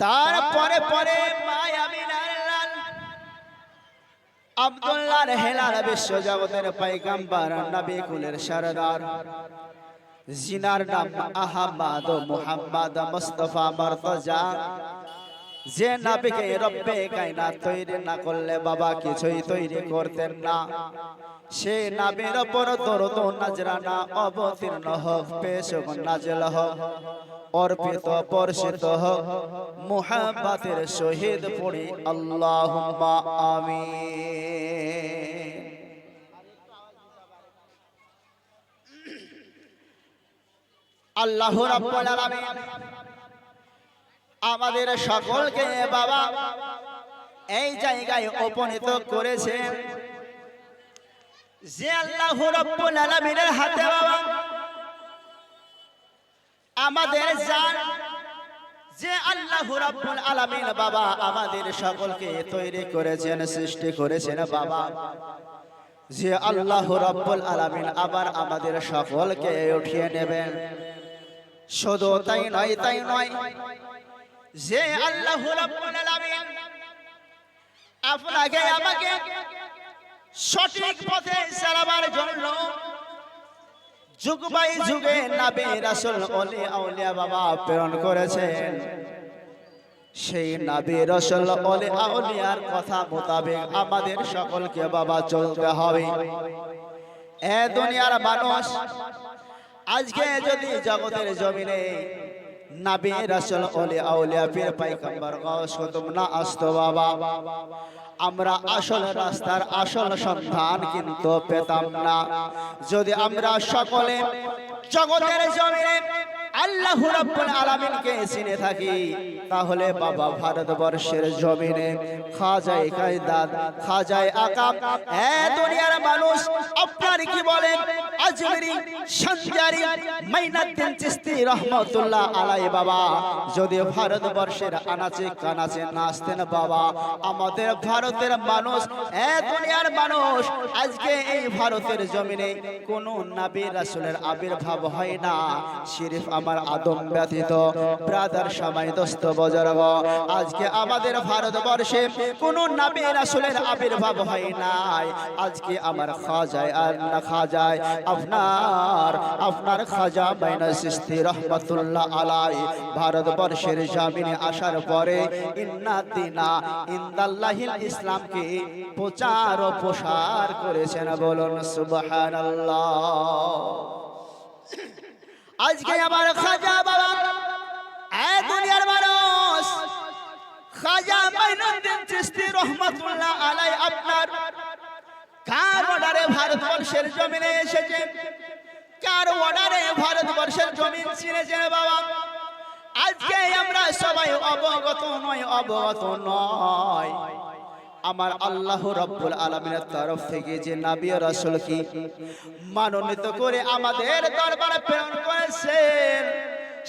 তারপরে পরে মা আমিনার লাল আব্দুল্লাহর হেলাল বিশ্ব জগতের পয়গম্বর নবী কুলের সরদার জিনার নাম আহমদ মুহাম্মদ মুস্তাফা মুর্তজা যে নবীকে রব্বে কায়নাত তৈরি না করলে বাবা কিছুই তৈরি করতেন না। সে নবীর উপর দরুদ ও নজরানা অবতীর্ণ হোক, পেশ হোক, নাজিল হোক, অর্পিত বর্ষিত হোক মুহাব্বতের শহীদ পড়ি আল্লাহুম্মা আমিন। আল্লাহ রাব্বুল আলামিন আমাদের সকলকে বাবা এই জায়গায় উপনীত করেছেন যে আল্লাহ রাব্বুল আলামিনের হাতে বাবা আমাদের জান, যে আল্লাহ রাব্বুল আলামিন বাবা আমাদের সকলকে তৈরি করেছেন, সৃষ্টি করেছেন বাবা, যে আল্লাহ রাব্বুল আলামিন আবার আমাদের সকলকে উঠিয়ে নেবেন। শুধু তাই নয়, যে আল্লাহ রাব্বুল আলামিন আপনাকে আমাকে সঠিক পথে চালাবার জন্য যুগ বাই যুগে নবী রাসূল ওলি আউলিয়া বাবা প্রেরণ করেছেন। সেই নবী রাসূল ওলি আউলিয়ার কথা মোতাবেক আমাদের সকলকে বাবা চলতে হবে। এ দুনিয়ার মানুষ আজকে যদি জগতের জমিনে নবী রাসূল ওলি আউলিয়া পীর পয়গম্বর গাউস কুতুব না আসতো বাবা, আমরা আসল রাস্তার আসল সন্ধান কিন্তু পেতাম না। যদি আমরা সকলে জগতের জমিনে আল্লাহ রাব্বুল আলামিনকে চিনে থাকি, তাহলে বাবা ভারতবর্ষের জমিনে খাজায়ে কায়দাত, খাজায়ে আকাম, এ দুনিয়ার মানুষ আপনার কি বলেন আজমিরি, সঞ্জারি, মাইনুদ্দিন চিশতি রহমাতুল্লাহ আলাইহি বাবা যদি ভারতবর্ষের আনাচে কানাচে নাচতেন বাবা, আমাদের ভারতের মানুষ, এ দুনিয়ার মানুষ আজকে এই ভারতের জমিনে কোন নবী রাসূলের আবির্ভাব হয় না। শরীফ আমার আদম ব্যতীত ব্রাদার সবাই দোস্ত বুজুর্গ, আজকে আমাদের ভারতবর্ষে কোন নবী রাসূলের আবির্ভাব হয় নাই। আজকে আমার খাজায় আর না খাজায় আপনার খাজা মাইনুদ্দিন চিশতি রহমাতুল্লাহ আলাইহি ভারতবর্ষের জমিনে আসার পরে ইন্না দিনা ইনদাল্লাহিল ইসলামকে প্রচার ও প্রসার করেছেন। বলুন সুবহানাল্লাহ। আজকে আমার খাজা বাবা, এ দুনিয়ার মানুষ, খাজা মাইনুদ্দিন চিশতি রহমাতুল্লাহ আলাইহি আপনার কার অর্ডারে ভারতবর্ষের জমিনে এসেছেন, কার অর্ডারে ভারতবর্ষের জমিন ছিঁড়েছেন বাবা, আজকে আমরা সবাই অবগত নয়। আমার আল্লাহ রাব্বুল আলামিনের তরফ থেকে যে নবী রাসূলকে মনোনীত করে আমাদের দরবারে প্রেরণ করেছেন,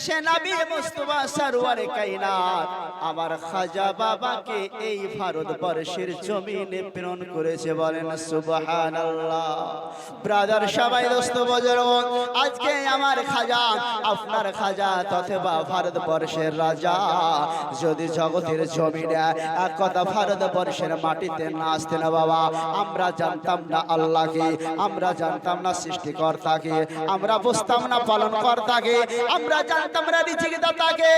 সে নবী মুস্তাফা সরওয়ারে কায়নাত আমার খাজা বাবাকে এই ভারতবর্ষের জমিনে প্রেরণ করেছে। বলেন সুবহানাল্লাহ। ব্রাদার সবাই দোস্ত বুজুর্গ, আজকে আমার খাজা, আপনার খাজা তথা ভারতবর্ষের রাজা যদি জগতের জমিনে এক কথা ভারতবর্ষের মাটিতে না আসতেন বাবা, আমরা জানতাম না আল্লাহকে, আমরা জানতাম না সৃষ্টিকর্তাকে, আমরা বুঝতাম না পালনকর্তাকে, আমরা জানতাম না রিজিকদাতাকে।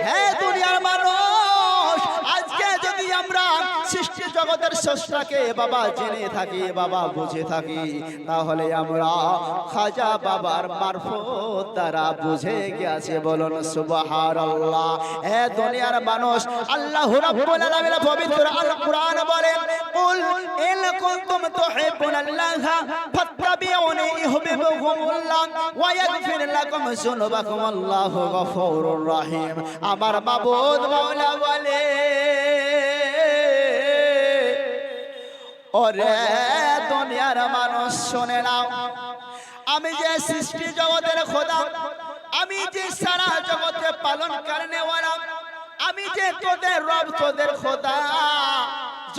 হে দুনিয়ার মানুষ, আজকে যদি আমরা সৃষ্টি জগতের স্রষ্টাকে বাবা জেনে থাকি, বাবা বুঝে থাকি, তাহলে আমরা খাজা বাবার মারফত দ্বারা বুঝে গেছে। বলুন সুবহানাল্লাহ। হে দুনিয়ার মানুষ, আল্লাহ রাব্বুল আলামিন পবিত্র আল কোরআন বলেন, কুল ইন কুনতুম তুহিব্বুনাল্লাহা ফাত্তাবিউনি ইউহিব্বুকুমুল্লাহ ওয়া ইয়াগফির লাকুম যুনুবাকুম আল্লাহু গফুরুর রহিম। আমার মাবুদ মাওলা বলে, ওরে দুনিয়ার মানুষ শুনে নাও, আমি যে সৃষ্টি জগতের খোদা, আমি যে সারা জগতে পালন করনে ওয়ালা, আমি যে তোদের রব, তোদের খোদা,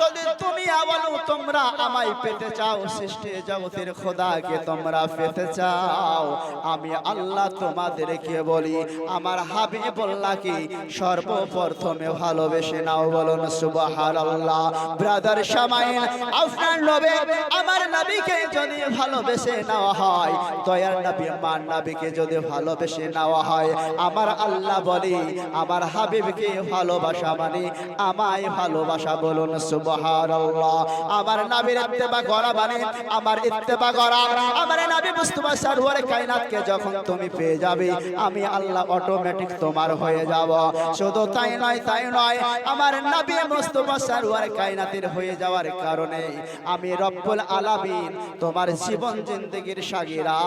যদি দুনিয়া বলো তোমরা আমায় পেতে চাও, সৃষ্টি জগতের খোদাকে তোমরা পেতে চাও, আমি আল্লাহ তোমাদেরকে বলি আমার হাবিবুল্লাহকে সর্বপ্রথমে ভালোবেসে নাও। বলুন সুবহানাল্লাহ। ব্রাদার শামাইল, আপনার নবী আমার নবীকে যদি ভালোবেসে নেওয়া হয়, দয়ার নবী মান নবীকে যদি ভালোবেসে নেওয়া হয়, আমার আল্লাহ বলি আমার হাবিবকে ভালোবাসা মানে আমায় ভালোবাসা। বলুন সুবহানাল্লাহ। আমার নবীর ইত্তেবা করা মানে আমার ইত্তেবা করা। আমার নবী মুস্তাফা সরওয়ারে কায়নাতকে যখন তুমি পেয়ে যাবে, আমি আল্লাহ অটোমেটিক তোমার হয়ে যাব। শুধু তাই নয়, আমার নবী মুস্তাফা সরওয়ারে কায়নাতের হয়ে যাওয়ার কারণে আমি রব্বুল আলামিন তোমার জীবন জিন্দেগীর সাগিরা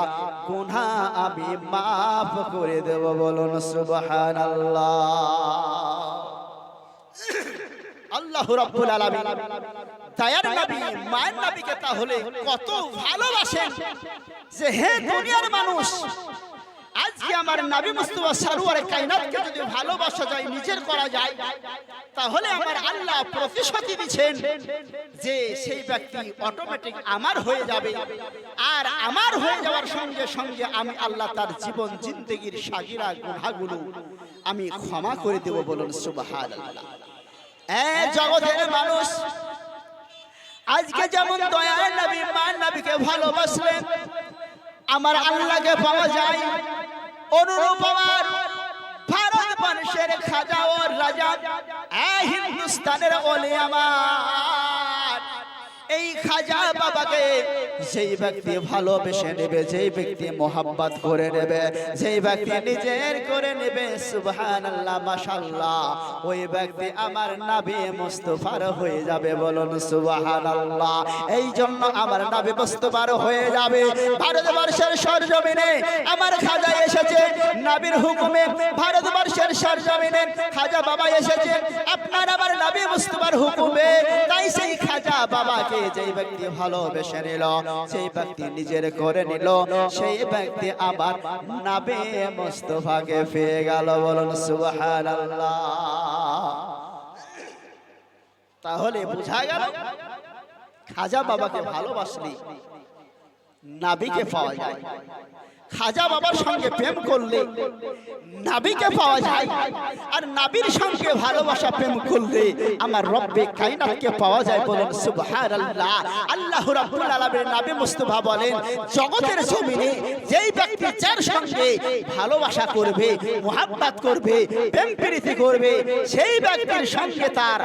গুনাহ আমি মাফ করে দেব। বলুন সুবহানাল্লাহ। আল্লাহ রাব্বুল আলামিন দয়ার নবী মায়ের নবীকে তাহলে কত ভালোবাসেন যে হে দুনিয়ার মানুষ, আজকে আমার নবী মুস্তাফা সরওয়ারে কায়নাতকে যদি ভালোবাসা যায়, নিজের করা যায়, তাহলে আমার আল্লাহ প্রতিশ্রুতি দিচ্ছেন যে সেই ব্যক্তি অটোমেটিক আমার হয়ে যাবে। আর আমার হয়ে যাওয়ার সঙ্গে সঙ্গে আমি আল্লাহ তার জীবন জিন্দেগীর সাগিরা গুনাহগুলো আমি ক্ষমা করে দেব। বলুন সুবহানাল্লাহ। জগতের মানুষ আজকে যেমন দয়ার নবী মান নবীকে ভালোবাসলেন, আমার আল্লাহকে পাওয়া যায় অনুরূপ আমার ভারতবর্ষের খাজা ও রাজা, হিন্দুস্তানের ওলি আমার এই খাজা বাবাকে যেই ব্যক্তি ভালোবেসে নেবে, যেই ব্যক্তি মোহাব্বত করে নেবে, যেই ব্যক্তি নিজের করে নেবে, সুবহানাল্লাহ মাশাআল্লাহ, ওই ব্যক্তি আমার নবী মুস্তাফার হয়ে যাবে। বলুন সুবহানাল্লাহ। এই জন্য আমার নবী মুস্তাফার হয়ে যাবে। ভারতবর্ষের সরজমিনে আমার খাজা এসেছে নবীর হুকুমে, ভারতবর্ষের সরজমিনে খাজা বাবা এসেছে আপনার আমার নবী মুস্তাফার হুকুমে। তাই সেই খাজা বাবাকে যেই ব্যক্তি ভালোবেসে নিল, সেই ব্যক্তি নিজের করে নিল, সেই ব্যক্তি আবার নবী মুস্তাফাকে পেয়ে গেল। বলুন সুবহানাল্লাহ। তাহলে বোঝা গেল খাজা বাবাকে ভালোবাসলে নবীকে পাওয়া যায়। খাজা বাবার সঙ্গে প্রেম করলে নবীকে পাওয়া যায়, আর নবীর সঙ্গে ভালোবাসা প্রেম করলে আমার রব্বে কায়নাতকে পাওয়া যায়। বলুন সুবহানাল্লাহ। আল্লাহ রাব্বুল আলামিন নবী মুস্তাফা বলেন জগতের জমিনে যেই ব্যক্তি যার সঙ্গে ভালোবাসা করবে, মুহাব্বত করবে, প্রেম প্রীতি করবে, সেই ব্যক্তির সঙ্গে তার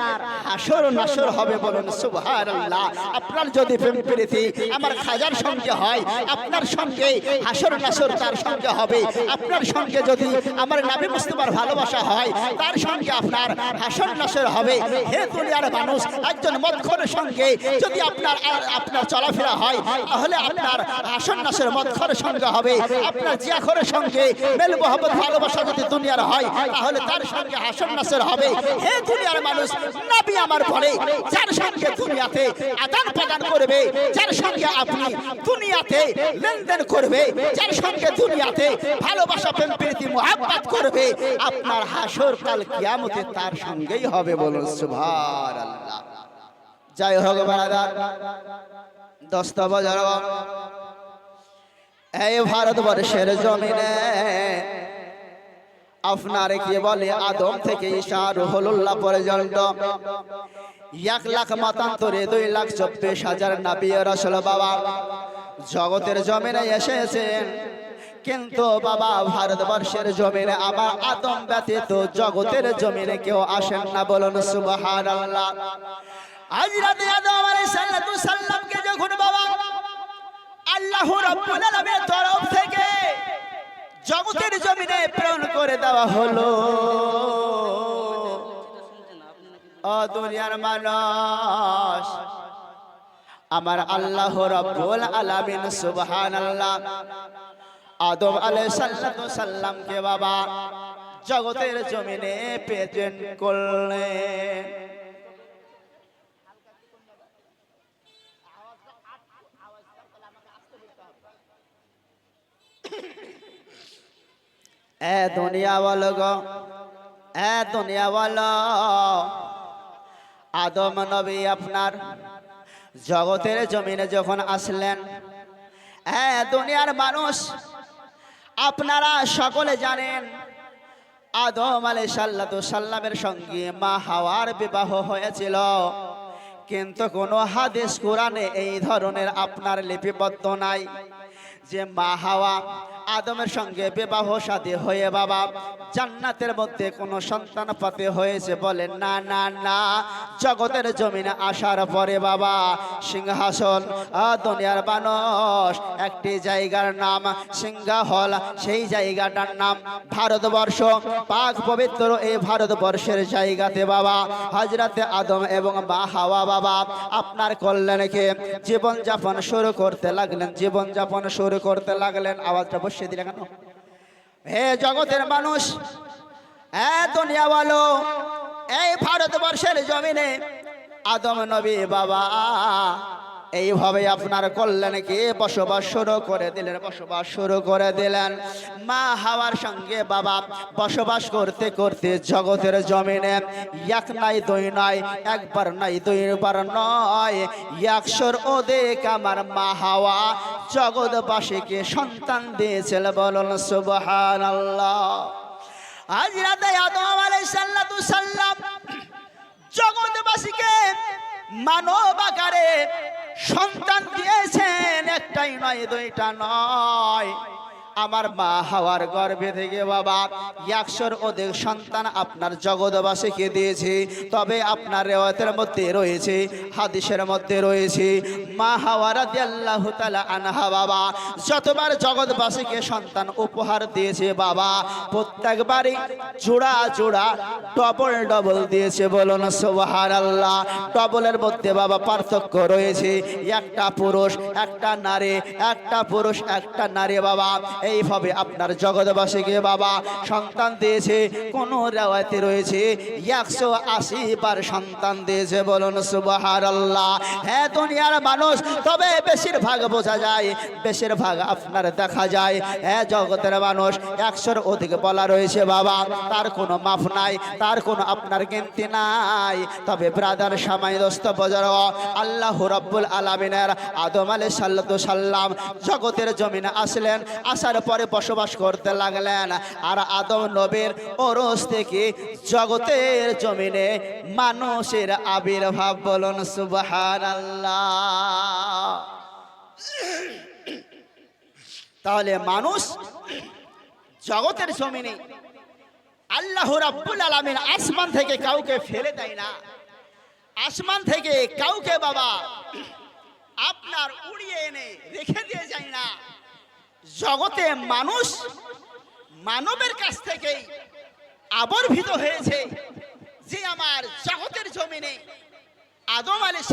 হাসর নাসর হবে। বলুন সুবহানাল্লাহ। আপনার যদি প্রেম প্রীতি আমার খাজার সঙ্গে হয়, আপনার সঙ্গে হাসর নাসর তার সঙ্গে হবে। আপনার সঙ্গে যদি আমার নবী মুস্তাফার ভালোবাসা হয়, তার সঙ্গে আপনার হাসর নাসর হবে। হে দুনিয়ার মানুষ, একজন মদখোরের সঙ্গে যদি আপনার চলাফেরা হয়, তাহলে আপনার হাসর নাসর মদখোরের সঙ্গে হবে। আপনার জিয়াখোরের সঙ্গে মেল মোহাব্বত ভালোবাসা যদি দুনিয়ার হয়, তাহলে তার সঙ্গে হাসর নাসর হবে। হে দুনিয়ার মানুষ, নবী আমার বলে যার সঙ্গে দুনিয়াতে আদান প্রদান করবে, যার সঙ্গে আপনি দুনিয়াতে লেনদেন করবে, যার সঙ্গে দুনিয়াতে ভালোবাসা প্রেম প্রীতি মুহাব্বত করবে, আপনার হাসর কাল কিয়ামতে তার সঙ্গেই হবে। বলুন সুবহানাল্লাহ। জয় হোক বারাদার দোস্ত বাজার, এই ভারতবর্ষের জমিনে আপনার কি বলে আদম থেকে ঈসা রুহুল্লাহ পর্যন্ত 1,00,000 মতান্তরে 2,24,000 নবী রাসূল বাবা জগতের জমিনে এসেছেন। কিন্তু বাবা ভারতবর্ষের জমিনে আমার আদম ব্যতীত জগতের জমিনে কেউ আসেন না। বলুন সুবহানাল্লাহ। হযরত আদম আলাইহিস সালামকে যখন বাবা আল্লাহ রাব্বুল আলামিনের তরফ থেকে জগতের জমিনে প্রেরণ করে দেওয়া হলো, ও দুনিয়ার মানুষ, আমার আল্লাহ রাব্বুল আলামিন সুবহানাল্লাহ আদম আলাইহিস সালামকে বাবা জগতের জমিনে প্রেজেন্ট করলেন। এ দুনিয়া ওয়ালো গো, এ দুনিয়া ওয়ালো, আদম নবী আপনার জগতের জমিনে যখন আসলেন, হ্যাঁ দুনিয়ার মানুষ আপনারা সকলে জানেন আদম আলাইহিস সালামের সঙ্গে মা হাওয়ার বিবাহ হয়েছিল। কিন্তু কোনো হাদিস কোরআনে এই ধরনের আপনার লিপিবদ্ধ নাই যে মা হাওয়া আদমের সঙ্গে বিবাহ শাদী হয়ে বাবা জান্নাতের মধ্যে কোনো সন্তান পাতে হয়েছে। বলেন না না না, জগতের জমিনে আসার পরে বাবা সিংহাসন দুনিয়ার মানুষ একটি জায়গার নাম সিংহাহল, সেই জায়গাটার নাম ভারতবর্ষ। পাক পবিত্র এই ভারতবর্ষের জায়গাতে বাবা হযরতে আদম এবং মা হাওয়া বাবা আপনার কল্যাণকে জীবনযাপন শুরু করতে লাগলেন, জীবনযাপন শুরু করতে লাগলেন। আওয়াজটা বসিয়ে দিলে কেন? হে জগতের মানুষ, হে দুনিয়া বলো, এই ভারতবর্ষের জমিনে আদম নবী বাবা এইভাবে আপনার কল্যাণকে বসবাস শুরু করে দিলেন, বসবাস শুরু করে দিলেন। মা হাওয়ার সঙ্গে বাবা বসবাস করতে করতে জগতের জমিনে এক নাই দুই নয়, একবার নাই দুইবার নয়, 100-র অধিক আমার মা হাওয়া জগৎবাসীকে সন্তান দিয়েছিল। বলুন সুবহানাল্লাহ। হযরতে আদম আলাইহিস সালাম জগৎবাসীকে মানব আকারে সন্তান দিয়েছেন, একটাই নয় দুইটা নয়। আমার মা হাওয়ার গর্ভে থেকে বাবা 100-র অধিক সন্তান আপনার জগৎবাসীকে দিয়েছে। তবে আপনার রিওয়ায়াতের মধ্যে রয়েছে, হাদিসের মধ্যে রয়েছে, মা হাওয়া রাদিয়াল্লাহু তাআলা আনহা বাবা যতবার জগৎবাসীকে সন্তান উপহার দিয়েছে বাবা প্রত্যেকবারই জোড়া জোড়া ডবল ডবল দিয়েছে। বলুন সুবহানাল্লাহ। ডবলের মধ্যে বাবা পার্থক্য রয়েছে, একটা পুরুষ একটা নারী, একটা পুরুষ একটা নারী বাবা এইভাবে আপনার জগৎবাসীকে বাবা সন্তান দিয়েছে। কোন রিওয়ায়াতে রয়েছে 180 বার সন্তান দিয়েছে। বলুন সুবহানাল্লাহ। হ্যাঁ দুনিয়ার মানুষ, তবে বেশিরভাগ বোঝা যায়, বেশিরভাগ আপনার দেখা যায় হ্যাঁ জগতের মানুষ 100-র অধিক বলা রয়েছে বাবা, তার কোনো মাপ নাই, তার কোনো আপনার গিনতি নাই। তবে ব্রাদার সামাই দোস্ত বজর আল্লাহ রাব্বুল আলামিনের আদম আলাইহিস সালাম জগতের জমিনে আসলেন, আসার পরে বসবাস করতে লাগলেন। আর আদম নবীর ওরস থেকে জগতের জমিনে মানুষের আবির্ভাব। বলুন সুবহানাল্লাহ। তাহলে মানুষ জগতের জমিনে আল্লাহ রাব্বুল আলামিন আসমান থেকে কাউকে ফেলে দেয় না, আসমান থেকে কাউকে বাবা আপনার উড়িয়ে এনে রেখে দিয়ে যায় না। জগতে মানুষ মানবের কাছ থেকেই আবির্ভূত হয়েছে। যে আমার জগতের জমিনে আদম আলাইহিস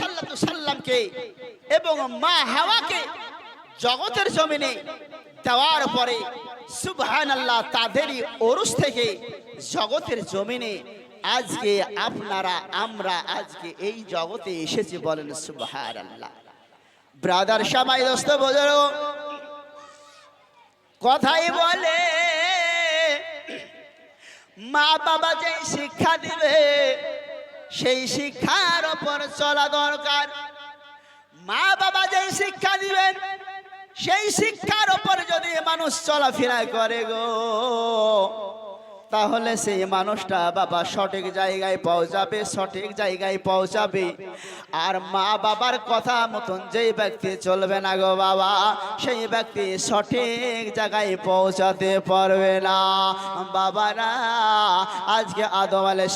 সালামকে এবং মা হাওয়াকে জগতের জমিনে দেওয়ার পরে সুবহানাল্লাহ তাদেরই ওরস থেকে জগতের জমিনে আজকে আপনারা আমরা আজকে এই জগতে এসেছি। বলেন সুবহানাল্লাহ। ব্রাদার সবাই দোস্ত বুজুর্গ কথাই বলে মা বাবা যে শিক্ষা দিবে সেই শিক্ষার উপর চলা দরকার। মা বাবা যে শিক্ষা দিবেন সেই শিক্ষার উপর যদি মানুষ চলাফেরা করে গো, তাহলে সেই মানুষটা বাবা সঠিক জায়গায় পৌঁছাবে, সঠিক জায়গায় পৌঁছাবে। আর মা বাবার কথা মতন যেই ব্যক্তি চলবে না গো বাবা, সেই ব্যক্তি সঠিক জায়গায় পৌঁছাতে পারবে না। বাবারা আজকে আদম আলাইহিস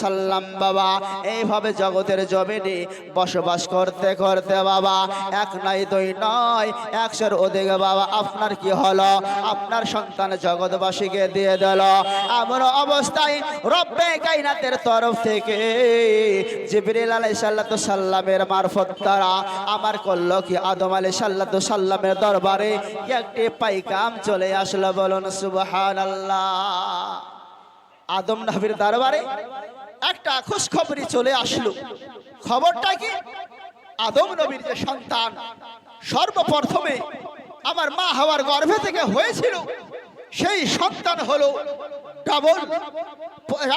সালাম বাবা এইভাবে জগতের জমিনে বসবাস করতে করতে বাবা এক নয় দুই নয় 100-র অধিক বাবা আপনার কি হলো, আপনার সন্তান জগৎবাসীকে দিয়ে দিল। এমন অবস্থায় রব্বে কায়নাতের তরফ থেকে জিবরিল আলাইহিস সালামের মারফত দ্বারা আমার করলো কি আদম আলাইহিস সালামের দরবারে একটি পাইকাম চলে আসলো। বলুন সুবহানাল্লাহ। আদম নবীর দরবারে একটা খুশখবরি চলে আসলো। খবরটা কি? আদম নবীর যে সন্তান সর্বপ্রথমে আমার মা হাওয়ার গর্ভে থেকে হয়েছিল, সেই সন্তান হলো ডবল,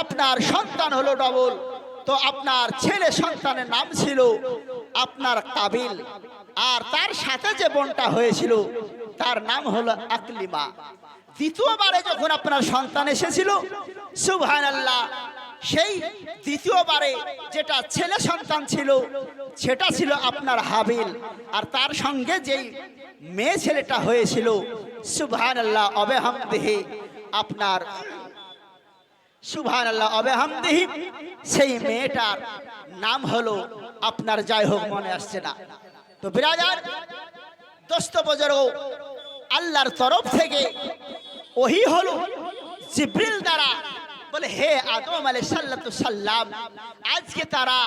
আপনার সন্তান হলো ডবল। তো আপনার ছেলে সন্তানের নাম ছিল আপনার কাবিল, আর তার সাথে যে বোনটা হয়েছিল তার নাম হলো আকলিমা। দ্বিতীয়বারে যখন আপনার সন্তান এসেছিল, সুবহানাল্লাহ, সেই দ্বিতীয়বারে যেটা ছেলে সন্তান ছিল সেটা ছিল আপনার হাবিল, আর তার সঙ্গে যেই মেয়ে ছেলেটা হয়েছিল, সুবহানাল্লাহ অবেহামদিহি, আপনার সুবহানাল্লাহ অবেহামদিহি, সেই মেয়েটার নাম হলো আপনার, যাই হোক মনে আসছে না। তো বিরাদার দোস্ত বুজুর্গ, আল্লাহর তরফ থেকে ওহী হলো জিবরিল দ্বারা, বলে হে আদম আলাইহিস সালাম, আজকে তারা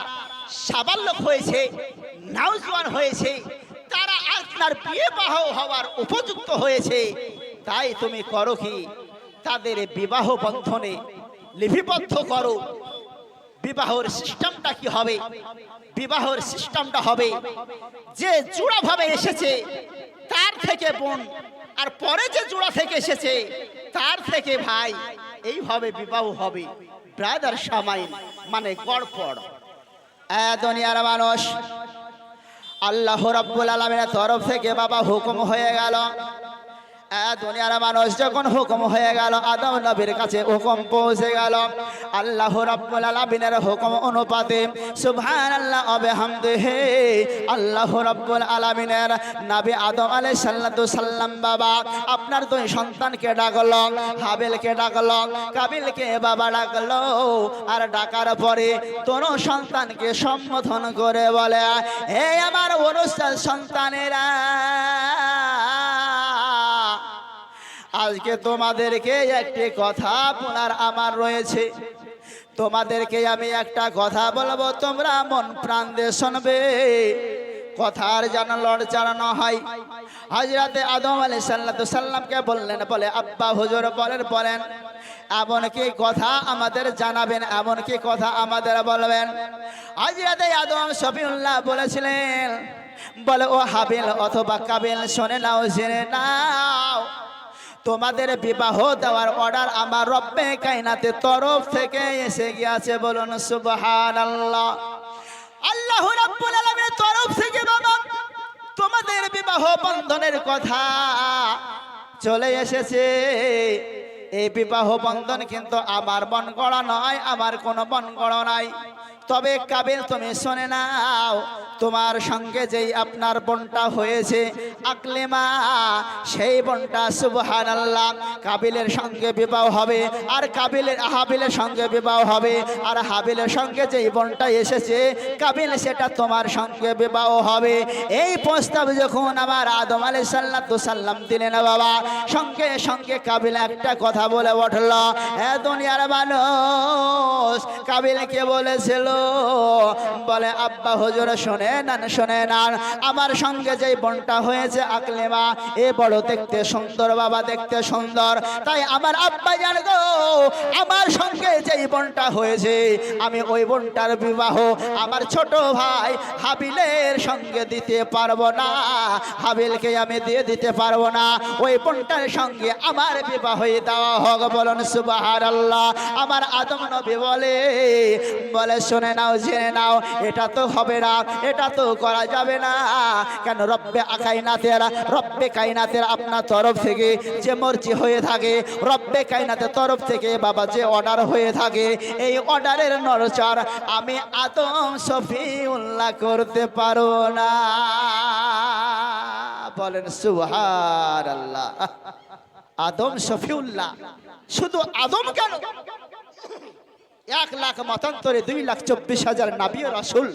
সাবালক হয়েছে, নওজোয়ান হয়েছে, তারা আপনার বিবাহ হওয়ার উপযুক্ত হয়েছে, তাই তুমি করো কি, তাদের বিবাহ বন্ধনে লিপিবদ্ধ করো। বিবাহের সিস্টেমটা কি হবে? বিবাহের সিস্টেমটা হবে যে জোড়া ভাবে এসেছে তার থেকে বোন, আর পরে যে জোড়া থেকে এসেছে তার থেকে ভাই, এইভাবে বিবাহ হবে। ব্রাদার সামাইন মানে গড়পড়। দুনিয়ার মানুষ, আল্লাহ রাব্বুল আলামিনের তরফ থেকে বাবা হুকুম হয়ে গেল। দুনিয়ার মানুষ যখন হুকুম হয়ে গেল, আদম নবীর কাছে হুকুম পৌঁছে গেল। আল্লাহ রাব্বুল আলামিনের হুকুম অনুপাতে, সুবহানাল্লাহ বিহামদিহি, আল্লাহ রাব্বুল আলামিনের নবী আদম আলাইহিস সালাম বাবা আপনার দুই সন্তানকে ডাকলো, হাবিলকে ডাকলো, কাবিলকে বাবা ডাকলো, আর ডাকার পরে দোনো সন্তানকে সম্বোধন করে বলে, হে আমার অনুসার সন্তানেরা, আজকে তোমাদেরকে একটি কথা বলার আমার রয়েছে। তোমাদেরকে আমি একটা কথা বলবো, তোমরা মন প্রাণ দিয়ে শুনবে, কথার যেন লড়চড় না হয়। হযরতে আদম আলাইহিস সালামকে বললেন, বলে আব্বা হুজুর বলেন এমন কি কথা আমাদের জানাবেন, এমন কি কথা আমাদের বলবেন। হযরতে আদম শফিউল্লাহ বলেছিলেন, বলে ও হাবিল অথবা কাবিল, শুনে নাও, জেনে নাও, তোমাদের বিবাহ দেওয়ার অর্ডার আমার রব্বে কায়নাতের তরফ থেকে এসে গিয়েছে। বলুন সুবহানাল্লাহ। আল্লাহ রাব্বুল আলামিনের তরফ থেকে বাবা তোমাদের বিবাহ বন্ধনের কথা চলে এসেছে। এই বিবাহ বন্ধন কিন্তু আমার বন গড়া নয়, আমার কোনো বন গড়া নাই। তবে কাবিল তুমি শুনে নাও, তোমার সঙ্গে যেই আপনার বোনটা হয়েছে আকলিমা, সেই বোনটা সুবহানাল্লাহ কাবিলের সঙ্গে বিবাহ হবে, আর হাবিলের সঙ্গে বিবাহ হবে, আর হাবিলের সঙ্গে যেই বোনটা এসেছে কাবিল, সেটা তোমার সঙ্গে বিবাহ হবে। এই প্রস্তাব যখন আমার আদম আলাইহিস সালাম দিলেন বাবা, সঙ্গে সঙ্গে কাবিল একটা কথা বলে উঠল। দুনিয়ার মানুষ কাবিলকে বলেছিল, বলে আব্বা হুজুর শুনে নেন, আমার সঙ্গে যেই বোনটা হয়েছে আকলিমা, এ বড় দেখতে সুন্দর বাবা, দেখতে সুন্দর, তাই আমার আব্বা জানগো, আমার সঙ্গে যেই বোনটা হয়েছে আমি ওই বোনটার বিবাহ আমার ছোট ভাই হাবিলের সঙ্গে দিতে পারবো না, হাবিলকে আমি দিয়ে দিতে পারবো না, ওই বোনটার সঙ্গে আমার বিবাহ দেওয়া হোক। বলুন সুবহানাল্লাহ। আমার আদম নবী বলে শুনে নাও, জেনে নাও, এটা তো হবে না, এটা তো করা যাবে না। কেন? রব্বে কায়নাতের আপনার তরফ থেকে যে মর্জি হয়ে থাকে, রব্বে কায়নাতের তরফ থেকে বাবা যে অর্ডার হয়ে থাকে, এই অর্ডারের নড়চড় আমি আদম শফিউল্লাহ করতে পারো না। বলেন সুবহানাল্লাহ। আদম শফিউল্লাহ, শুধু আদম কেন, 1 লাখ মতান্তরে 2,24,000 নবী ও রাসূল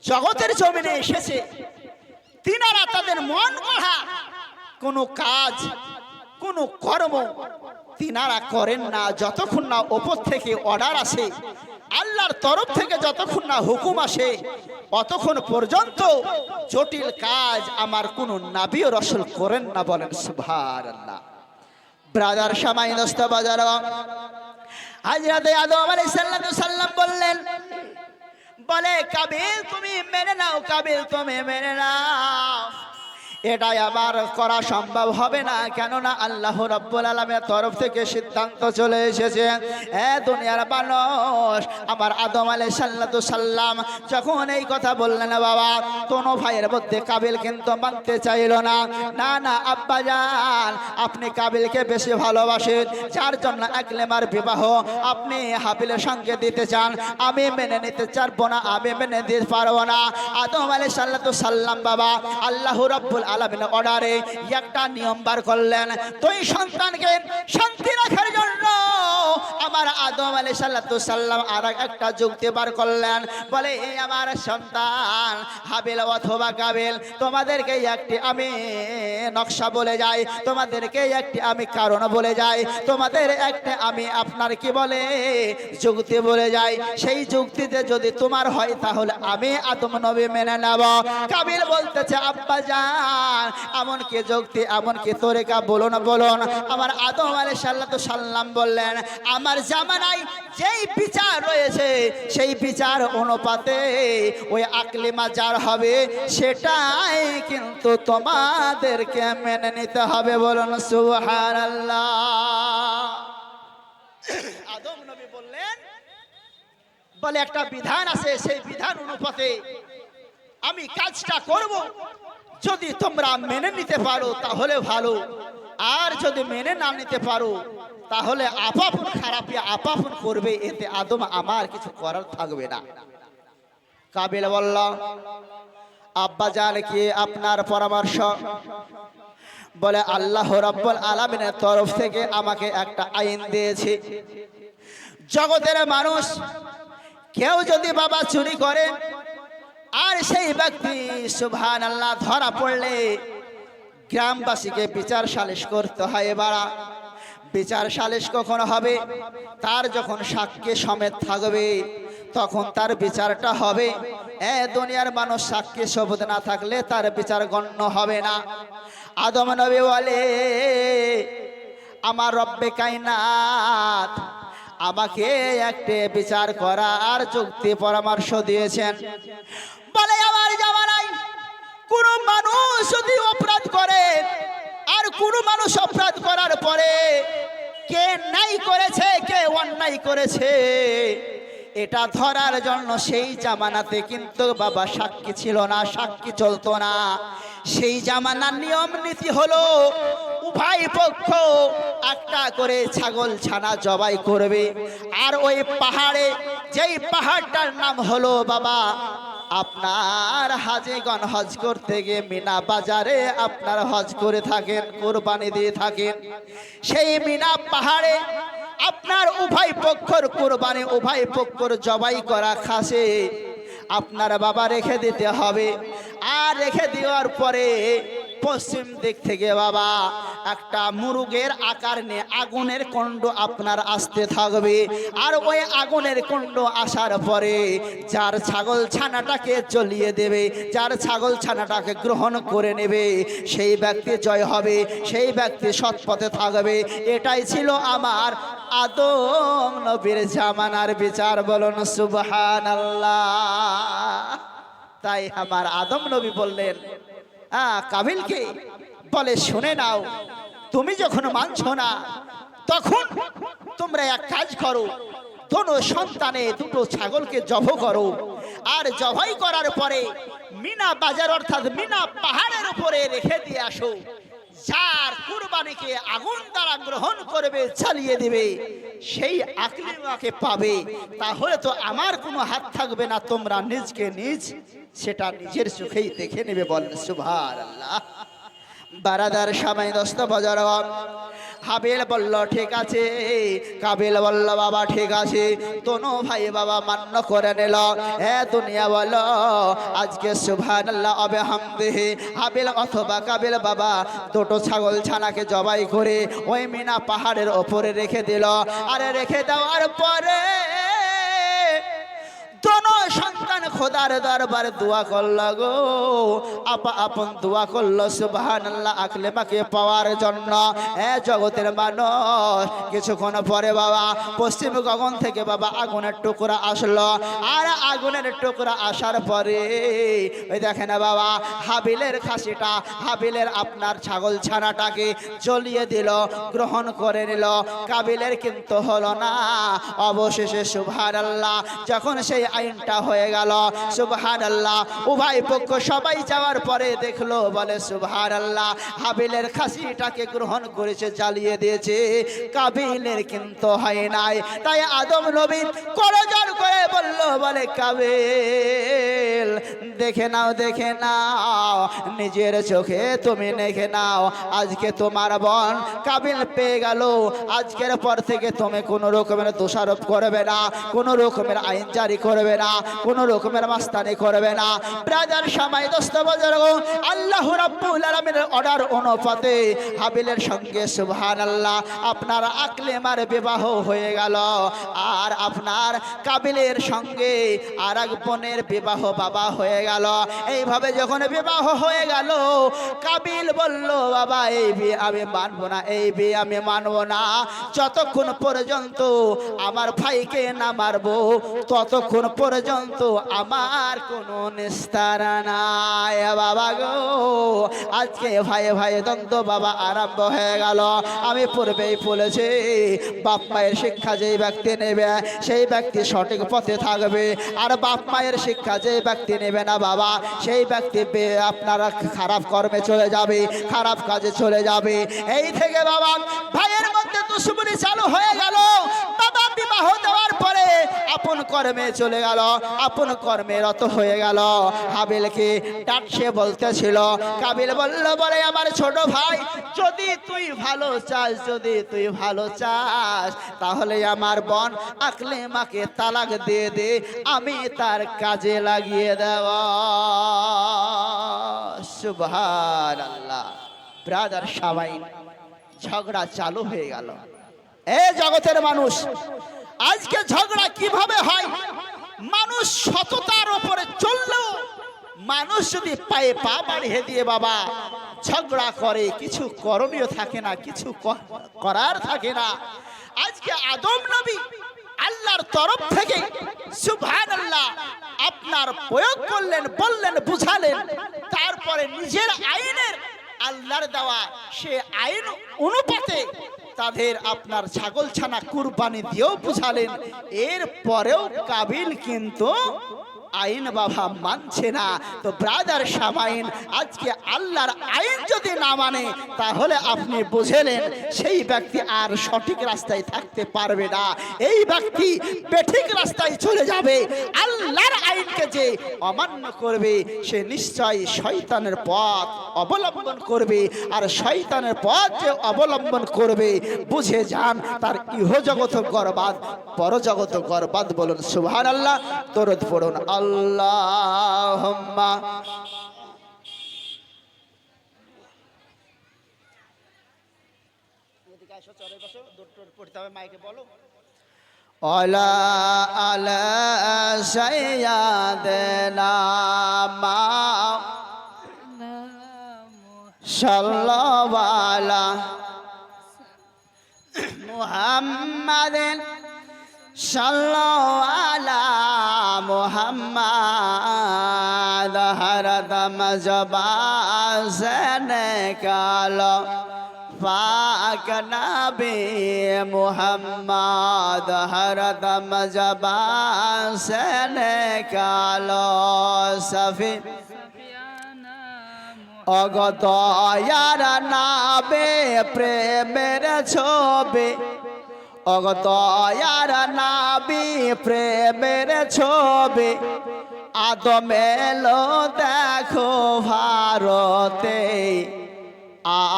জগতের জমিনে এসেছে। তিনারা তাদের মন গড়া কোনো কাজ, কোনো কর্ম তিনারা করেন না যতক্ষণ না ওপর থেকে অর্ডার আসে, আল্লাহর তরফ থেকে যতক্ষণ না হুকুম আসে, অতক্ষণ পর্যন্ত জটিল কাজ আমার কোনো নবী ও রাসূল করেন না। বলেন সুবহানাল্লাহ। ব্রাদার সামাই দোস্ত বাজার, হযরতে আদম আলাইহিস সালাম বললেন, বলে কাবিল তুমি মেনে নাও, কাবিল তুমি মেনে নাও, এটাই আবার করা সম্ভব হবে না, কেননা আল্লাহ রাব্বুল আলামিনের তরফ থেকে সিদ্ধান্ত চলে এসেছে। দুনিয়ার মানুষ, আমার আদম আলাইহিস সালাম যখন এই কথা বললেন বাবা, কোনো ভাইয়ের মধ্যে কাবিল কিন্তু মানতে চাইল না। না না আব্বাজান, আপনি কাবিলকে বেশি ভালোবাসেন, যার জন্য আকলেমার বিবাহ আপনি হাবিলের সঙ্গে দিতে চান। আমি মেনে নিতে চাইবো না, আমি মেনে দিতে পারবো না। আদম আলাইহিস সালাম বাবা আল্লাহ রাব্বুল আলামিনের অর্ডারে একটা নিয়ম বার করলেন। দুই সন্তানকে শান্তি রাখার জন্য আমার আদম আলাইহিস সালাম আর একটা যুক্তি বার করলেন। বলে এই আমার সন্তান হাবিল অথবা কাবিল, তোমাদেরকে একটি আমি নকশা বলে যাই, তোমাদেরকে একটি আমি কারণ বলে যাই, তোমাদের একটা আমি আপনার কি বলে যুক্তি বলে যাই। সেই যুক্তিতে যদি তোমার হয় তাহলে আমি আদম নবী মেনে নেব। কাবিল বলতেছে আব্বা জান, এমন কি যুক্তি, এমন কি তরিকা বলুন বলুন। আমার আদম আলাইহিস সালাম বললেন, আমার জামানায় যেই বিচার রয়েছে সেই বিচার অনুপাতে ওই আকলিমা যার হবে সেটাই কিন্তু তোমাদেরকে মেনে নিতে হবে। বলুন সুবহানাল্লাহ। আদম নবী বললেন, বলে একটা বিধান আছে, সেই বিধান অনুপাতে আমি কাজটা করব। যদি তোমরা মেনে নিতে পারো তাহলে ভালো, আর যদি মেনে না নিতে পারো তাহলে আপাপন খারাপি আপাপন করবে, এতে আদম আমার কিছু করার থাকবে না। কাবিল বলল, আব্বা জান কি আপনার পরামর্শ? বলে আল্লাহ রাব্বুল আলামিনের তরফ থেকে আমাকে একটা আইন দিয়েছে, জগতের মানুষ কেউ যদি বাবা চুরি করে আর সেই ব্যক্তি সুবহানাল্লাহ ধরা পড়লে গ্রামবাসীকে বিচার সালিশ করতে হয়। বাড়া বিচার সালিশ কখন হবে? তার যখন সাক্ষী সমেত থাকবে তখন তার বিচারটা হবে। দুনিয়ার মানুষ সাক্ষী শহীদ না থাকলে তার বিচার গণ্য হবে না। আদম নবী বলে, আমার রব্বে কায়নাত আমাকে একটা বিচার করার যুক্তি পরামর্শ দিয়েছেন। বলে আমার জামানায় কোন মানুষ যদি অপরাধ করে আর কোন মানুষ অপরাধ করার পরে কে ন্যায় করেছে কে অন্যায় করেছে এটা ধরার জন্য সেই জামানাতে কিন্তু বাবা সাক্ষী ছিল না, সাক্ষী চলতো না। সেই জামানার নিয়ম নীতি হলো উভয় পক্ষ একটা করে ছাগল ছানা জবাই করবে, আর ওই পাহাড়ে, যেই পাহাড়টার নাম হলো বাবা আপনার হাজিগণ হজ করতে গিয়ে মিনা বাজারে আপনার হজ করে থাকেন, কোরবানি দিয়ে থাকেন। সেই মিনা পাহাড়ে আপনার উভয় পক্ষর কোরবানি, উভয় পক্ষর জবাই করা খাসে আপনার বাবা রেখে দিতে হবে। আর রেখে দেওয়ার পরে পশ্চিম দিক থেকে বাবা একটা মুরগের আকার নিয়ে আগুনের কুণ্ড আপনার আসতে থাকবে। আর ওই আগুনের কুণ্ড আসার পরে যার ছাগল ছানাটাকে জ্বলিয়ে দেবে, যার ছাগল ছানাটাকে গ্রহণ করে নেবে, সেই ব্যক্তি জয় হবে, সেই ব্যক্তি সৎপথে থাকবে। এটাই ছিল আমার আদম নবীর জামানার বিচার। বলুন সুবহানাল্লাহ। তাই আমার আদম নবী বললেন কাবিলকে, বলে শুনে নাও, তুমি যখন মানছো না তখন তোমরা এক কাজ করো, দোনো সন্তানে দুটো ছাগলকে জব করো, আর জবাই করার পরে মিনা বাজার অর্থাৎ মিনা পাহাড়ের উপরে রেখে দিয়ে আসো। যার কুরবানিকে আগুন দ্বারা গ্রহণ করবে, চালিয়ে দিবে, সেই আকলিমাকে পাবে। তাহলে তো আমার কোনো হাত থাকবে না, তোমরা নিজকে নিজ সেটা নিজের চোখেই দেখে নেবে। বলেন সুবহানাল্লাহ। বারাদার সামাই দস্ত বাজার হাবিল বলল ঠিক আছে, কাবিল বলল বাবা ঠিক আছে। দোনো ভাই বাবা মান্য করে নিল। দুনিয়া বলো আজকে সুবহানাল্লাহ আবে হামদিহি। হাবিল অথবা কাবিল বাবা দুটো ছাগল ছানাকে জবাই করে ওই মিনা পাহাড়ের ওপরে রেখে দিল। আরে রেখে দেওয়ার পরে দোনো সন্তান খোদার দরবারে দোয়া করল গো, আপন দোয়া করলো সুবহানাল্লাহ আকলেমাকে পাওয়ার জন্য। জগতের মানুষ কিছুক্ষণ পরে বাবা পশ্চিম গগন থেকে বাবা আগুনের টুকরা আসলো। আর আগুনের টুকরা আসার পরে ওই দেখে না বাবা হাবিলের খাসিটা, হাবিলের আপনার ছাগল ছানাটাকে জ্বলিয়ে দিল, গ্রহণ করে নিল। কাবিলের কিন্তু হলো না। অবশেষে সুবহানাল্লাহ যখন সেই আইনটা হয়ে গেল, সুবহানাল্লাহ উভয় পক্ষ সবাই যাওয়ার পরে দেখলো, বলে সুবহানাল্লাহ হাবিলের খাসিটাকে গ্রহণ করেছে, জ্বালিয়ে দিয়েছে, কাবিলের কিন্তু হয় নাই। তাই আদম নবী করজোর করে বলল, বলে কাবিল দেখে নাও, দেখে নাও, নিজের চোখে তুমি দেখে নাও, আজকে তোমার বোন কাবিল পেয়ে গেল। আজকের পর থেকে তুমি কোনো রকমের দোষারোপ করবে না, কোনো রকমের আইন জারি করবে না, কোনো রকমের মাস্তানি করবে না। ব্রাদার সময় দোস্ত বুজুর্গ, আল্লাহ রাব্বুল আলামিনের অর্ডার অনুপাতে হাবিলের সঙ্গে সুবহানাল্লাহ আপনার আকলেমার বিবাহ হয়ে গেল। আর আপনার কাবিলের সঙ্গে আর এক বোনের বিবাহ বাবা হয়ে গেল। এইভাবে যখন বিবাহ হয়ে গেল, কাবিল বলল, বাবা এই বিয়ে আমি মানবো না, এই বিয়ে আমি মানবো না, যতক্ষণ পর্যন্ত আমার ভাইকে না মারবো ততক্ষণ পর্যন্ত আমার কোনো নিস্তার নাই। বাবা গো, আজকে ভাই ভাই দ্বন্দ্ব বাবা আরম্ভ হয়ে গেল। আমি পূর্বেই বলেছি, বাপ মায়ের শিক্ষা যেই ব্যক্তি নেবে সেই ব্যক্তি সঠিক পথে থাকবে, আর বাপ মায়ের শিক্ষা যেই ব্যক্তি নেবে না বাবা সেই ব্যক্তি আপনারা খারাপ কর্মে চলে যাবে, খারাপ কাজে চলে যাবে। এই থেকে বাবা ভাইয়ের মধ্যে দুশ্মনী চালু হয়ে গেল। বাবা বিবাহ দেওয়ার পরে আপন কর্মে চলে গেল, আপন কর্মে রত হয়ে গেল। হাবিলকে ডাকছে বলতেছিল, কাবিল বলল, বলে আমার ছোট ভাই যদি তুই ভালো চাস, যদি তুই ভালো চাস তাহলে আমার বোন আকলেমাকে তালাক দিয়ে দে, আমি তার কাজে লাগিয়ে দেব। সুবহানাল্লাহ। ব্রাদার সবাই ঝগড়া চালু হয়ে গেল। এ জগতের মানুষ, আজকে ঝগড়া কিভাবে হয়? মানুষ সততার উপরে চললেও মানুষ যদি পায়ে পা বাড়িয়ে দিয়ে বাবা ঝগড়া করে, কিছু করণীয় থাকে না, কিছু করার থাকে না। আজকে আদম নবী আল্লাহর তরফ থেকে সুবহানাল্লাহ আপনার প্রয়োগ করলেন, বললেন, বুঝালেন, তারপরে নিজের আইনের আল্লাহর দেওয়া সে আইন অনুপাতে তাদের আপনার ছাগল ছানা কুরবানি দিয়েও বুঝালেন। এর পরেও কাবিল কিন্তু আইন বাবা মানছে না। তো ব্রাদার সামাইন, আজকে আল্লাহর আইন যদি না মানে তাহলে আপনি বুঝলেন সেই ব্যক্তি আর সঠিক রাস্তায় থাকতে পারবে না, এই ব্যক্তি বেঠিক রাস্তায় চলে যাবে। আল্লাহর আইনকে যে অমান্য করবে সে নিশ্চয়ই শয়তানের পথ অবলম্বন করবে, আর শয়তানের পথ যে অবলম্বন করবে বুঝে যান তার ইহজগত বরবাদ, পরজগত বরবাদ। বলুন সুবহানাল্লাহ, দরুদ পড়ুন আল্লাহুম্মা। আলা আলা সাইয়্যিদানা সাল্লাল্লাহু আলা মুহাম্মাদিন সাল্লাল্লাহু আলা মুহাম্মাদ হরদম জবান সে নিকালো পাক নবী মুহাম্মদ হরদম জবান সে নিকালো সফি অগদয়ার নাবে প্রেমের ছবি, অগদয়ার নাবি প্রেমের ছবি, আদম এলো দেখো ভারতে,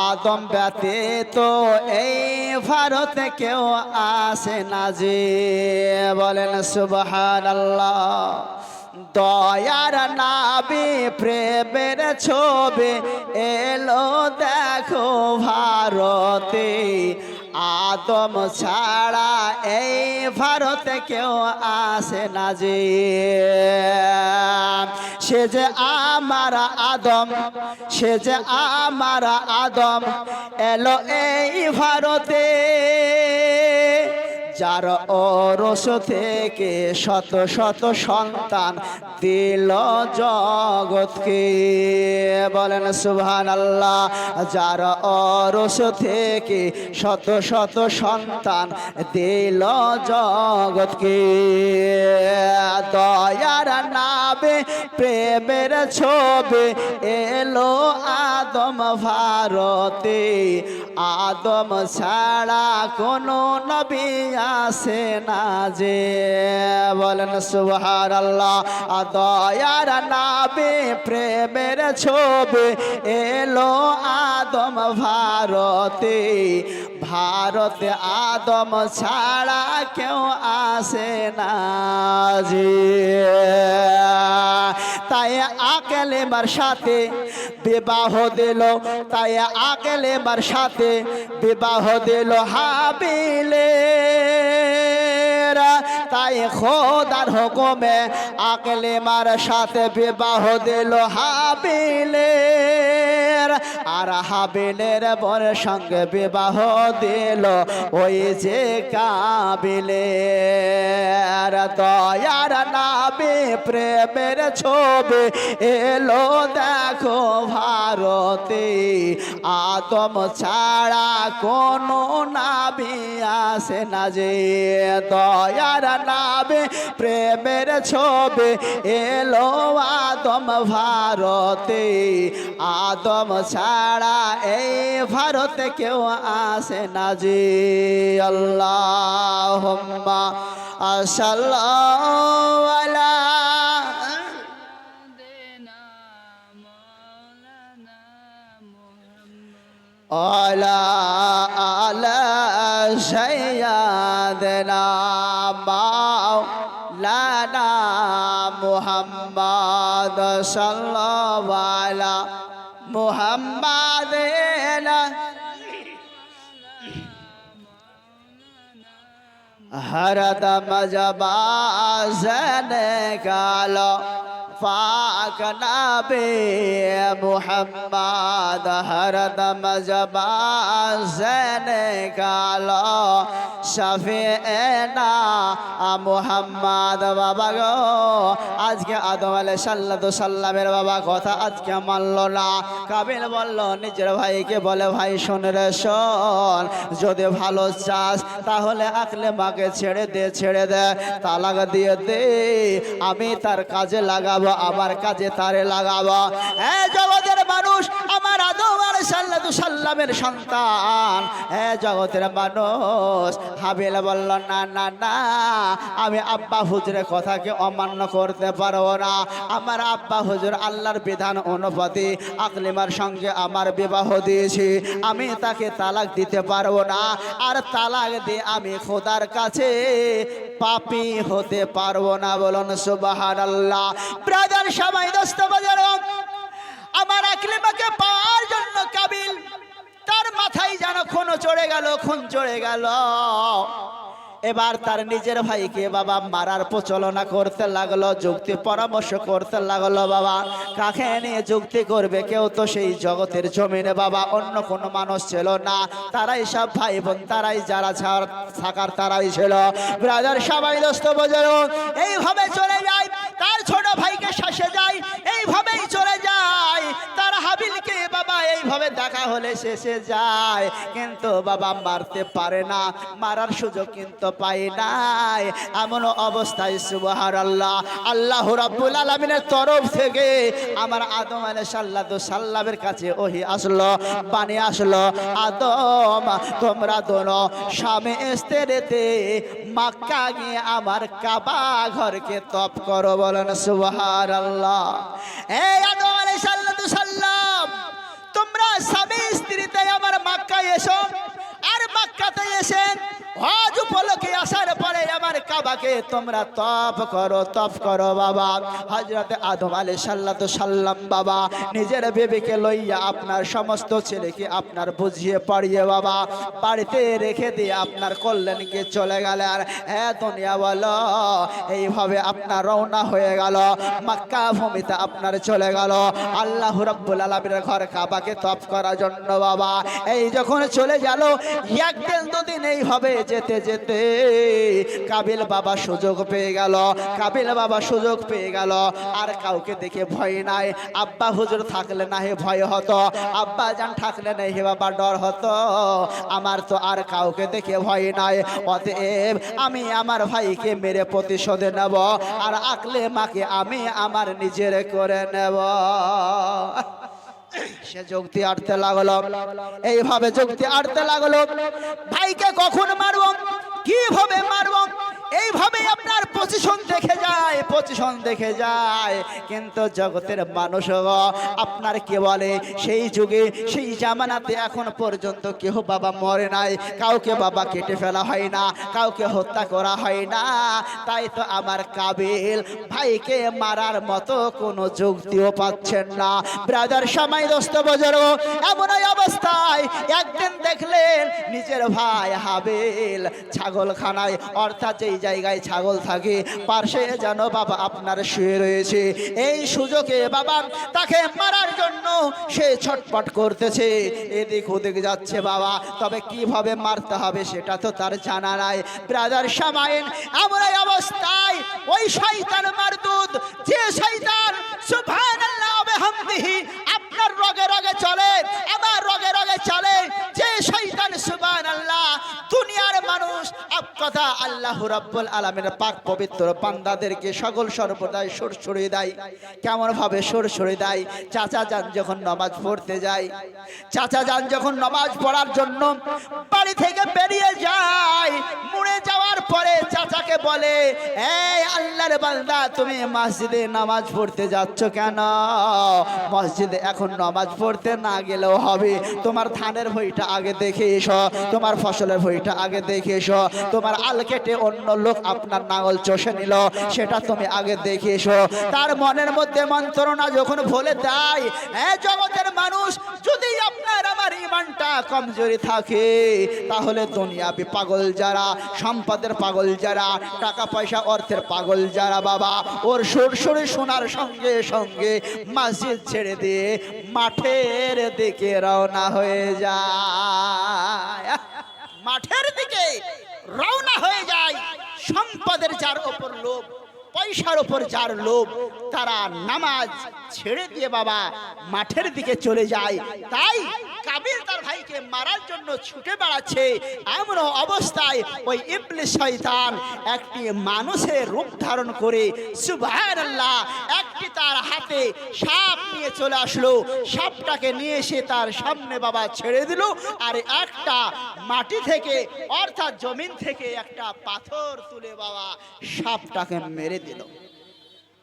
আদম ব্যতীত এই ভারতে কেউ আসে না যে। বলেন সুবহানাল্লাহ। দয়ার নাবি প্রেমের ছবি এলো দেখো ভারতে, আদম ছাড়া এই ভারতে কেউ আসে না যে সে যে আমার আদম সে যে আমার আদম এলো এই ভারতে যার অরস থেকে শত শত সন্তান দিল জগৎকে বলেন সুবহানাল্লাহ যার অরস থেকে শত শত সন্তান দিল জগৎকে দয়ার নামে প্রেমের ছবি এলো আদম ভারতে আদম ছাড়া কোনো নবী আসে না যে বলেন সুবহানাল্লাহ দয়ার নামে প্রেমের ছবি এলো আদম ভারতে ভারতে আদম ছাড়া কেউ আসে না যে তাই আকেলেমার সাথে বিবাহ দিল তাই আকেলেমার সাথে বিবাহ দিল হাবিলে তাই খোদার হুকুমে আকেলেমার সাথে বিবাহ দিল হাবিলের আর হাবিলের বোনের সঙ্গে বিবাহ দিল ওই যে কাবিলের দয়ার নামে প্রেমের ছবি এলো দেখো ভারতে আদম ছাড়া কোনো নাবি আসে না যে দয়ার নামে প্রেমের ছবি এলো আদম ভারতে আদম ছাড়া এই ভারতে কেউ আসে না যে আল্লাহুম্মা সাল্লাল্লাহু আলা আলা আলা সাইয়্যিদিনা মাওলানা মুহাম্মদ সাল্লাল্লাহু আলা মুহাম্মাদিন হরদম জবান কালো পাক নবী মুহাম্মদ হরদম জবান কালো শফিনা মুহাম্মদ বাবা গো আজকে আদম আলাইহিস সালামের বাবা কথা আজকে মানল না কাবিল বলল নিজের ভাইকে বলে ভাই শোন রে শোন যদি ভালো চাস তাহলে আকলে মাকে ছেড়ে দে তালাক দিয়ে দে আমি তার কাজে লাগাবো আমার কাজে তারে লাগাবো এ জগতের মানুষ আমার আদম আলাইহিস সালামের সন্তান এ জগতের মানুষ হাবিল বলল না না না আমি আব্বা হুজুরের কথাকে অমান্য করতে পারবো না আমার আব্বা হুজুর আল্লাহর বিধান অনুপাতে আকলিমার সঙ্গে আমার বিবাহ দিয়েছি আমি তাকে তালাক দিতে পারবো না আর তালাক দিয়ে আমি খোদার কাছে পাপী হতে পারবো না বলুন সুবহানাল্লাহ ব্রাদার সবাই দোস্ত বাজার আমার আকলিমাকে পাওয়ার জন্য কাবিল তার মাথায় যেন খুন চড়ে গেল এবার তার নিজের ভাইকে বাবা মারার প্রচলনা করতে লাগলো যুক্তি পরামর্শ করতে লাগলো বাবা কাকে নিয়ে যুক্তি করবে কেউ তো সেই জগতের জমিনে বাবা অন্য কোনো মানুষ ছিল না তারাই সব ভাই বোন তারাই যারা থাকার তারাই ছিল ব্রাদার সবাই দোস্ত বাজারো এইভাবে চলে যায় তার ছোট ভাইকে শাসে যায় এইভাবেই চলে যায় তার হাবিলকে বাবা এইভাবে দেখা হলে শেষে যায় কিন্তু বাবা মারতে পারে না মারার সুযোগ কিন্তু পাই নাই এমন অবস্থায় সুবহানাল্লাহ আল্লাহ রাব্বুল আলামিনের তরফ থেকে আমার আদম আলাইহিস সালামের কাছে ওহী আসলো বাণী আসলো আদম তোমরা দোনো স্বামী স্ত্রীতে মক্কা গিয়ে আমার কাবা ঘরকে তপ করো বলেন সুবহানাল্লাহ এই আদম আলাইহিস সালাম তোমরা স্বামী স্ত্রীতে আমার মক্কায় এসো আর মক্কাতে এসে হজ উপলক্ষে আসার পরে আমার কাবাকে তোমরা তপ করো বাবা। হযরত আদম আলাইহিস সালাম বাবা নিজের বেবিকে লইয়া আপনার সমস্ত ছেলেকে আপনার বুঝিয়ে পড়িয়ে বাবা বাড়িতে রেখে দিয়ে আপনার কল্যাণকে চলে গেলেন। হ্যাঁ দুনিয়া বলো, এইভাবে আপনার রওনা হয়ে গেল মক্কা ভূমিতে আপনার চলে গেল আল্লাহ রাব্বুল আলামিনের ঘর কাবাকে তপ করার জন্য বাবা। এই যখন চলে গেল একদিন দুদিন এইভাবে যেতে যেতে কাবিল বাবা সুযোগ পেয়ে গেল। কাবিল বাবা সুযোগ পেয়ে গেল আর কাউকে দেখে ভয় নাই। আব্বা হুজুর থাকলে না হে ভয় হতো, আব্বা জান থাকলে না হে বাবা ডর হতো। আমার তো আর কাউকে দেখে ভয় নাই, অতএব আমি আমার ভাইকে মেরে প্রতিশোধ নেব আর আকলে মাকে আমি আমার নিজের করে নেব। সে যুক্তি আড়তে লাগলো, এইভাবে যুক্তি আড়তে লাগলো। ভাইকে কখন মারব, কিভাবে মারব, এইভাবে আপনার পজিশন দেখে যায়। কিন্তু জগতের মানুষ আপনার কে বলে, সেই যুগে সেই জামানাতে এখন পর্যন্ত কেউ বাবা মরে নাই, কাউকে বাবা কেটে ফেলা হয় না, কাউকে হত্যা করা হয় না। তাই তো আমার কাবিল ভাইকে মারার মতো কোনো যুক্তিও পাচ্ছেন না। ব্রাদার সামাই দোস্ত বুজুর্গ, এমন অবস্থায় একদিন দেখলেন নিজের ভাই হাবিল ছাগলখানায়, অর্থাৎ যেই জায়গায় ছাগল থাকে পাশে যেন বাবা আপনার শুয়ে রয়েছে। এই সুযোগে বাবা তাকে মারার জন্য সে ছটপট করতেছে, এদিক ওদিক যাচ্ছে বাবা। তবে কিভাবে মারতে হবে সেটা তো তার জানা নাই। ব্রাদার সামাইন এমন অবস্থায় ওই শয়তান মারদুদ, যে শয়তান সুবহানাল্লাহ ওয়া বিহামদিহি আপনার রগে রগে চলে, আমার রগে রগে চলে, যে শয়তান সুবহানাল্লাহ দুনিয়ার মানুষ কথা আল্লাহ রাব্বুল আলামিনের পাক পবিত্র বান্দাদেরকে সকল সর্বদাই সুরসুরি দেয়। কেমন ভাবে সুরসুরি দেয়? চাচা যান যখন নামাজ পড়তে যায়, চাচা যান যখন নামাজ পড়ার জন্য বাড়ি থেকে বেরিয়ে যায়, মুড়ে যাওয়ার পরে চাচাকে বলে, এই আল্লাহর বান্দা তুমি মসজিদে নামাজ পড়তে যাচ্ছ কেন? মসজিদে এখন নামাজ পড়তে না গেলেও হবে, তোমার ধানের ভইটা আগে দেখে এসো, তোমার ফসলের ভইটা আগে দেখে এসো, তোমার আল কেটে অন্য লোক আপনার নাঙল চষে নিল সেটা তুমি আগে দেখে এসো। তার মনের মধ্যে মন্ত্রণা যখন বলে দেয়, জগতের মানুষ যদি আপনার আমার ইমানটা কমজোরি থাকে তাহলে দুনিয়াবি পাগল যারা, সম্পদের পাগল যারা, টাকা পয়সা অর্থের পাগল যারা বাবা, ওর সুরসুরি শোনার সঙ্গে সঙ্গে মসজিদ ছেড়ে দিয়ে মাঠের দিকে রওনা হয়ে যায়, মাঠের দিকে রওনা হয়ে যায়। সম্পদের যার ওপর লোভ, পয়সার ওপর যার লোভ, তারা নামাজ ছেড়ে দিয়ে বাবা মাঠের দিকে চলে যায়। তাই কাবিল তার ভাইকে মারার জন্য ছুটে বেড়াচ্ছে। এমন অবস্থায় ওই ইবলিস শয়তান একটি মানুষের রূপ ধারণ করে সুবহানাল্লাহ একটি তার হাতে সাপ নিয়ে চলে আসলো। সাপটাকে নিয়ে এসে তার সামনে বাবা ছেড়ে দিল আর একটা মাটি থেকে অর্থাৎ জমিন থেকে একটা পাথর তুলে বাবা সাপটাকে মেরে দিল।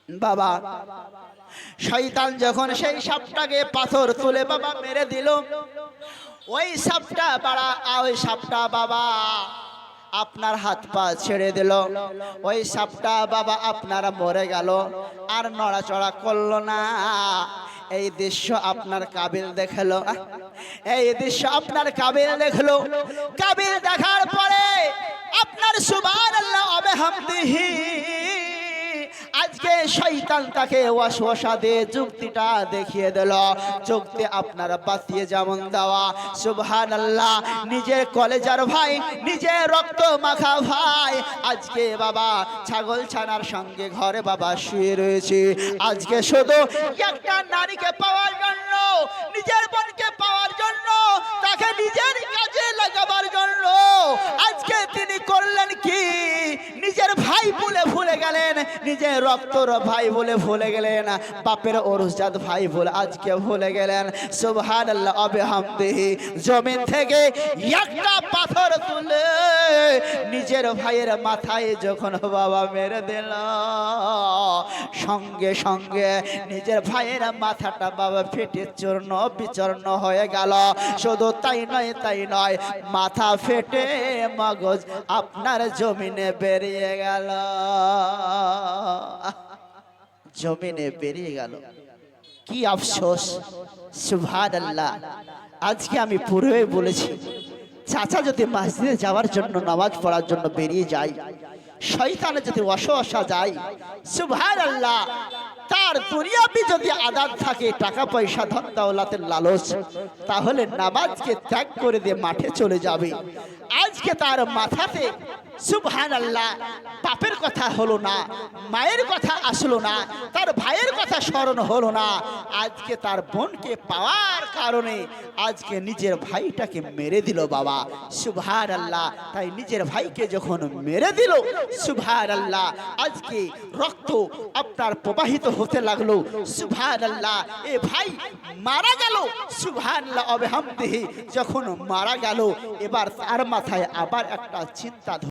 বাবা শয়তান যখন সেই সাপটাকে পাথর তুলে বাবা মেরে দিল, ওই সাপটা বাবা আপনার হাত পা ছেড়ে দিল, ওই সাপটা বাবা আপনার মরে গেল আর নড়াচড়া করলো না। এই দৃশ্য আপনার কাবিল দেখলো, এই দৃশ্য আপনার কাবিল দেখলো। কাবিল দেখার পরে আপনার সুবহানাল্লাহ ওয়া বিহামদিহি আজকে শয়তান তাকে ওয়াসওয়াসা দিয়ে যুক্তিটা দেখিয়ে দিল। যুক্তি আপনারা বাতিয়ে যেমন দেওয়া, সুবহানাল্লাহ নিজের কলেজার ভাই, নিজের রক্ত মাখা ভাই আজকে বাবা ছাগল ছানার সঙ্গে ঘরে বাবা শুয়ে রয়েছে। আজকে শুধু একটা নারীকে পাওয়ার জন্য, নিজের বোনকে পাওয়ার জন্য, তাকে নিজের কাজে লাগাবার জন্য আজকে তিনি করলেন কি, নিজের ভাই ভুলে গেলেন, নিজের রক্তর ভাই বলে ভুলে গেলেন, বাপের অরুজাত ভাই বলে আজকে ভুলে গেলেন। সুবহানাল্লাহ বিহামদিহি। জমিন থেকে একটা পাথর তুলে নিজের ভাইয়ের মাথায় যখন বাবা মেরে দিল, সঙ্গে সঙ্গে নিজের ভাইয়ের মাথাটা বাবা ফেটে চূর্ণ বিচূর্ণ হয়ে গেল। শুধু তাই নয়, মাথা ফেটে মগজ আপনার জমিনে বেরিয়ে গেল, জমিনে বেরিয়ে গেল। কি আফসোস! সুবহানাল্লাহ। আজকে আমি পূর্বে বলেছি, চাচা যদি মসজিদে যাওয়ার জন্য, নামাজ পড়ার জন্য বেরিয়ে যায়, শয়তানে যদি ওয়াসওয়াসা যায়, সুবহানাল্লাহ, তার দুনিয়াবি যদি আদাত থাকে, টাকা পয়সা ধন দৌলতের লালচ, তাহলে নামাজকে ত্যাগ করে দিয়ে মাঠে চলে যাবে। আজকে তার মাথাতে সুবহানাল্লাহ বাপের কথা হলো না, মায়ের কথা আসলো না, তার ভাইয়ের কথা স্মরণ হলো না। আজকে তার বোনকে পাওয়ার কারণে আজকে নিজের ভাইটাকে মেরে দিল বাবা। সুবহানাল্লাহ। তাই নিজের ভাইকে যখন মেরে দিল, সুবহানাল্লাহ, আজকে রক্ত আপনার প্রবাহিত হতে লাগলো। সুবহানাল্লাহ। এ ভাই মারা গেল। সুবহানাল্লাহ বিহামদিহি। যখন মারা গেল, এবার তার মাথায় আবার একটা চিন্তা